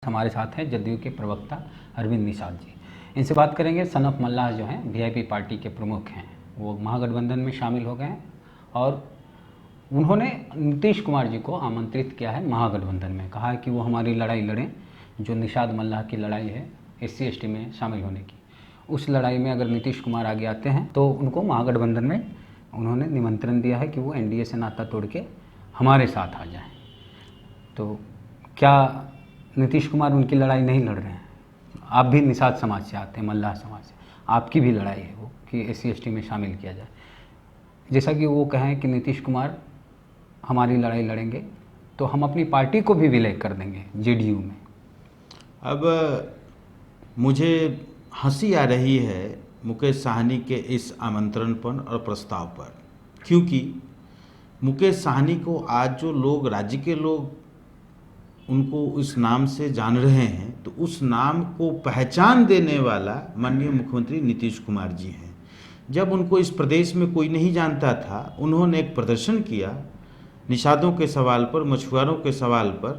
हमारे साथ हैं जदयू के प्रवक्ता अरविंद निषाद जी। इनसे बात करेंगे। सन ऑफ मल्लाह जो हैं वीआईपी पार्टी के प्रमुख हैं, वो महागठबंधन में शामिल हो गए हैं और उन्होंने नीतीश कुमार जी को आमंत्रित किया है महागठबंधन में। कहा है कि वो हमारी लड़ाई लड़ें, जो निषाद मल्लाह की लड़ाई है SC ST में शामिल होने की। उस लड़ाई में अगर नीतीश कुमार आगे आते हैं तो उनको महागठबंधन में उन्होंने निमंत्रण दिया है कि वो NDA से नाता तोड़ के हमारे साथ आ जाएं। तो क्या नीतीश कुमार उनकी लड़ाई नहीं लड़ रहे हैं? आप भी निषाद समाज से आते हैं, मल्लाह समाज से, आपकी भी लड़ाई है वो कि SC ST में शामिल किया जाए। जैसा कि वो कहें कि नीतीश कुमार हमारी लड़ाई लड़ेंगे तो हम अपनी पार्टी को भी विलय कर देंगे JDU में। अब मुझे हंसी आ रही है मुकेश साहनी के इस आमंत्रण पर और प्रस्ताव पर, क्योंकि मुकेश साहनी को आज जो लोग, राज्य के लोग उनको उस नाम से जान रहे हैं, तो उस नाम को पहचान देने वाला माननीय मुख्यमंत्री नीतीश कुमार जी हैं। जब उनको इस प्रदेश में कोई नहीं जानता था, उन्होंने एक प्रदर्शन किया निषादों के सवाल पर, मछुआरों के सवाल पर।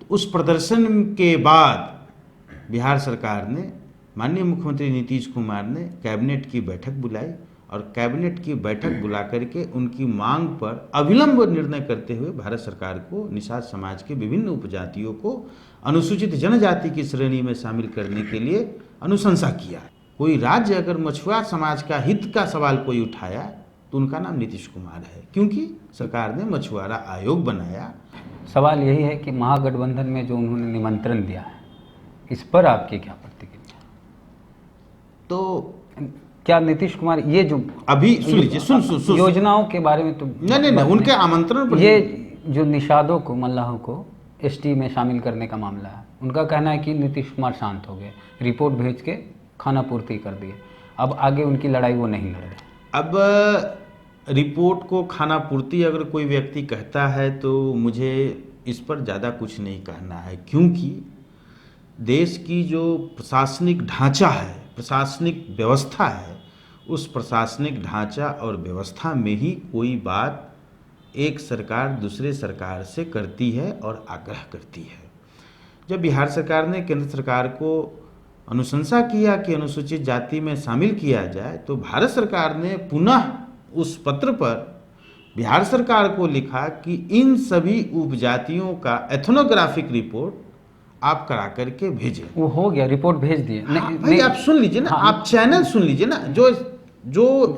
तो उस प्रदर्शन के बाद बिहार सरकार ने, माननीय मुख्यमंत्री नीतीश कुमार ने कैबिनेट की बैठक बुलाई और कैबिनेट की बैठक बुला करके उनकी मांग पर अविलंब निर्णय करते हुए भारत सरकार को निषाद समाज के विभिन्न उपजातियों को अनुसूचित जनजाति की श्रेणी में शामिल करने के लिए अनुशंसा किया। कोई राज्य अगर मछुआरा समाज का हित का सवाल कोई उठाया तो उनका नाम नीतीश कुमार है, क्योंकि सरकार ने मछुआरा आयोग बनाया। सवाल यही है कि महागठबंधन में जो उन्होंने निमंत्रण दिया है, इस पर आपकी क्या प्रतिक्रिया? तो क्या नीतीश कुमार ये जो अभी सुन लीजिए, सुन योजनाओं के बारे में तो नहीं, उनके आमंत्रण पर ये जो निषादों को, मल्लाहों को ST में शामिल करने का मामला है, उनका कहना है कि नीतीश कुमार शांत हो गए, रिपोर्ट भेज के खाना पूर्ति कर दिए, अब आगे उनकी लड़ाई वो नहीं लड़ रहे। अब रिपोर्ट को खाना पूर्ति अगर कोई व्यक्ति कहता है तो मुझे इस पर ज़्यादा कुछ नहीं कहना है, क्योंकि देश की जो प्रशासनिक ढांचा है, प्रशासनिक व्यवस्था है, उस प्रशासनिक ढांचा और व्यवस्था में ही कोई बात एक सरकार दूसरे सरकार से करती है और आग्रह करती है। जब बिहार सरकार ने केंद्र सरकार को अनुशंसा किया कि अनुसूचित जाति में शामिल किया जाए, तो भारत सरकार ने पुनः उस पत्र पर बिहार सरकार को लिखा कि इन सभी उपजातियों का एथनोग्राफिक रिपोर्ट आप करा करके भेजें। वो हो गया, रिपोर्ट भेज दिए। हाँ, भाई आप सुन लीजिए ना, हाँ, आप चैनल सुन लीजिए ना, जो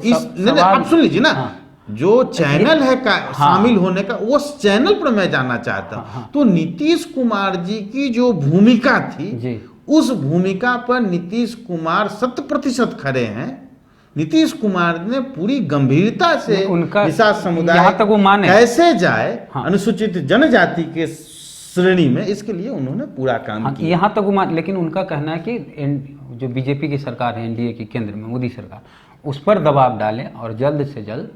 इस आप सुन लीजिए ना, हाँ, जो चैनल है का हाँ, शामिल होने का, उस चैनल पर मैं जानना चाहता हूँ। हाँ, तो नीतीश कुमार जी की जो भूमिका थी, उस भूमिका पर नीतीश कुमार 100% खड़े हैं। नीतीश कुमार ने पूरी गंभीरता से उनका निषाद समुदाय तक वो माने कैसे जाए हाँ, अनुसूचित जनजाति के श्रेणी में, इसके लिए उन्होंने पूरा काम किया। यहाँ तक वो मान, लेकिन उनका कहना है कि जो BJP की सरकार है, NDA की केंद्र में मोदी सरकार, उस पर दबाव डालें और जल्द से जल्द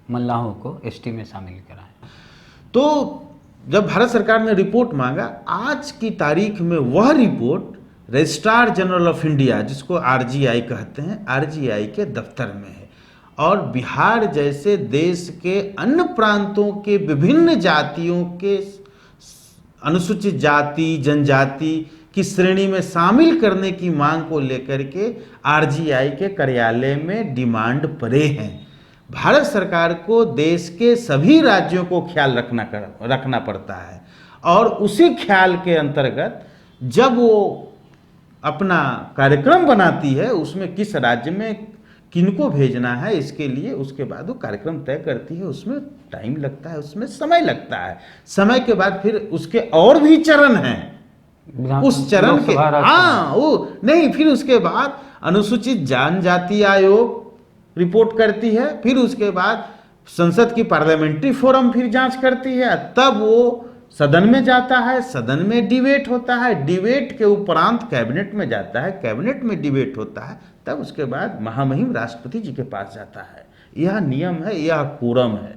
मल्लाहों को ST में शामिल कराएं। तो जब भारत सरकार ने रिपोर्ट मांगा, आज की तारीख में वह report registrar general of India, जिसको RGI कहते हैं, RGI के दफ्तर में है। और बिहार जैसे देश के अन्य प्रांतों के विभिन्न जातियों के अनुसूचित जाति, जनजाति की श्रेणी में शामिल करने की मांग को लेकर के RGI के कार्यालय में डिमांड पड़े हैं। भारत सरकार को देश के सभी राज्यों को ख्याल रखना पड़ता है, और उसी ख्याल के अंतर्गत जब वो अपना कार्यक्रम बनाती है, उसमें किस राज्य में किनको भेजना है, इसके लिए उसके बाद वो कार्यक्रम तय करती है। उसमें टाइम लगता है, उसमें समय लगता है। समय के बाद फिर उसके और भी चरण हैं, उस चरण के हाँ वो नहीं, फिर उसके बाद अनुसूचित जनजाति आयोग रिपोर्ट करती है, फिर उसके बाद संसद की पार्लियामेंट्री फोरम फिर जांच करती है, तब वो सदन में जाता है, सदन में डिबेट होता है, डिबेट के उपरांत कैबिनेट में जाता है, कैबिनेट में डिबेट होता है, तब उसके बाद महामहिम राष्ट्रपति जी के पास जाता है। यह नियम है, यह कोरम है,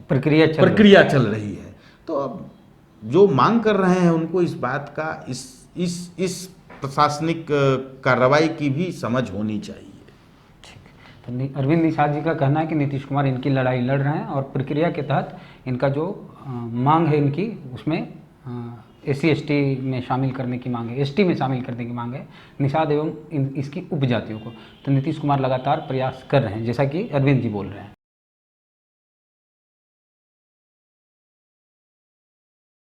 प्रक्रिया चल रही है। तो अब जो मांग कर रहे हैं उनको इस बात का, इस प्रशासनिक कार्रवाई की भी समझ होनी चाहिए। तो अरविंद निषाद जी का कहना है कि नीतीश कुमार इनकी लड़ाई लड़ रहे हैं और प्रक्रिया के तहत इनका जो मांग है इनकी, उसमें SC/ST में शामिल करने की मांग है, ST में शामिल करने की मांग है निषाद एवं इसकी उपजातियों को। तो नीतीश कुमार लगातार प्रयास कर रहे हैं, जैसा कि अरविंद जी बोल रहे हैं।